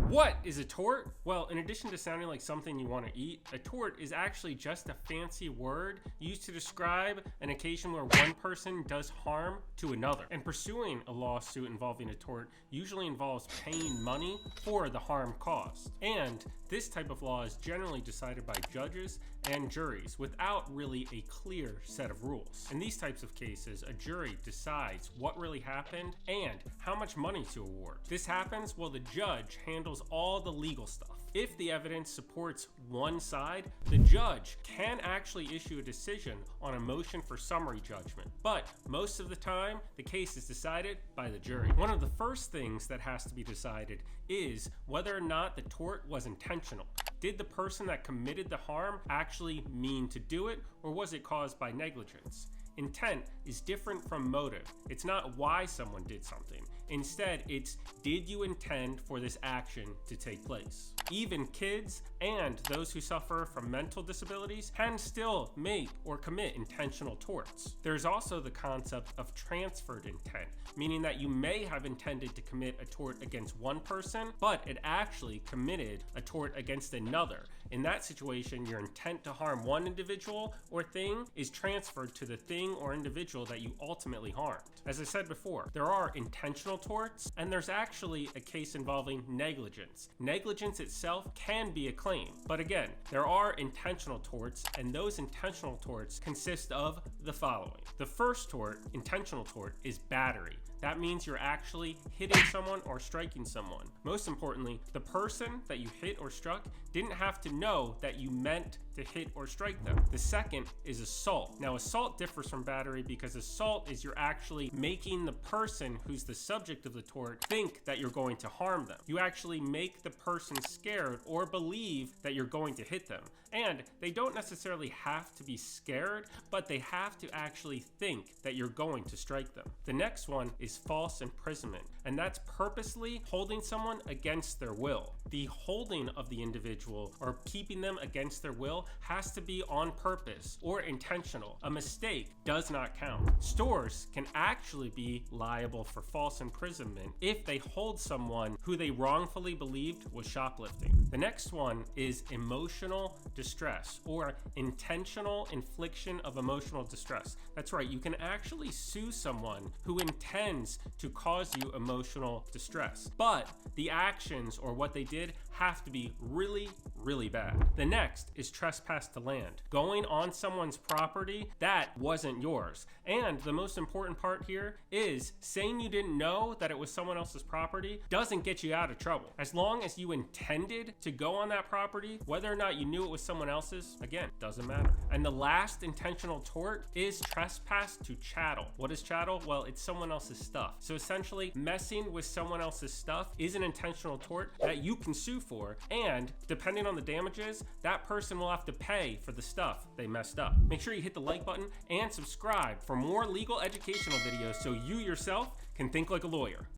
What is a tort? Well, in addition to sounding like something you want to eat, a tort is actually just a fancy word used to describe an occasion where one person does harm to another. And pursuing a lawsuit involving a tort usually involves paying money for the harm caused. And this type of law is generally decided by judges and juries without really a clear set of rules. In these types of cases, a jury decides what really happened and how much money to award. This happens while the judge handles all the legal stuff. If the evidence supports one side, the judge can actually issue a decision on a motion for summary judgment. But most of the time, the case is decided by the jury. One of the first things that has to be decided is whether or not the tort was intentional. Did the person that committed the harm actually mean to do it, or was it caused by negligence? Intent is different from motive. It's not why someone did something. Instead, it's did you intend for this action to take place? Even kids and those who suffer from mental disabilities can still make or commit intentional torts. There's also the concept of transferred intent, meaning that you may have intended to commit a tort against one person, but it actually committed a tort against another. In that situation, your intent to harm one individual or thing is transferred to the thing or individual that you ultimately harmed. As I said before, there are intentional torts, and there's actually a case involving negligence. Negligence itself can be a claim, but again, there are intentional torts, and those intentional torts consist of the following. The first tort, intentional tort, is battery. That means you're actually hitting someone or striking someone. Most importantly, the person that you hit or struck didn't have to know that you meant to hit or strike them. The second is assault. Now, assault differs from battery because assault is you're actually making the person who's the subject of the tort think that you're going to harm them. You actually make the person scared or believe that you're going to hit them. And they don't necessarily have to be scared, but they have to actually think that you're going to strike them. The next one is false imprisonment, and that's purposely holding someone against their will. The holding of the individual or keeping them against their will has to be on purpose or intentional. A mistake does not count. Stores can actually be liable for false imprisonment if they hold someone who they wrongfully believed was shoplifting. The next one is emotional distress or intentional infliction of emotional distress. That's right, you can actually sue someone who intends to cause you emotional distress, but the actions or what they did have to be really bad. The next is trespass to land. Going on someone's property that wasn't yours. And the most important part here is saying you didn't know that it was someone else's property doesn't get you out of trouble. As long as you intended to go on that property, whether or not you knew it was someone else's, again, doesn't matter. And the last intentional tort is trespass to chattel. What is chattel? Well, it's someone else's stuff. So essentially, messing with someone else's stuff is an intentional tort that you can sue for, and depending on the damages, that person will have to pay for the stuff they messed up. Make sure you hit the like button and subscribe for more legal educational videos so you yourself can think like a lawyer.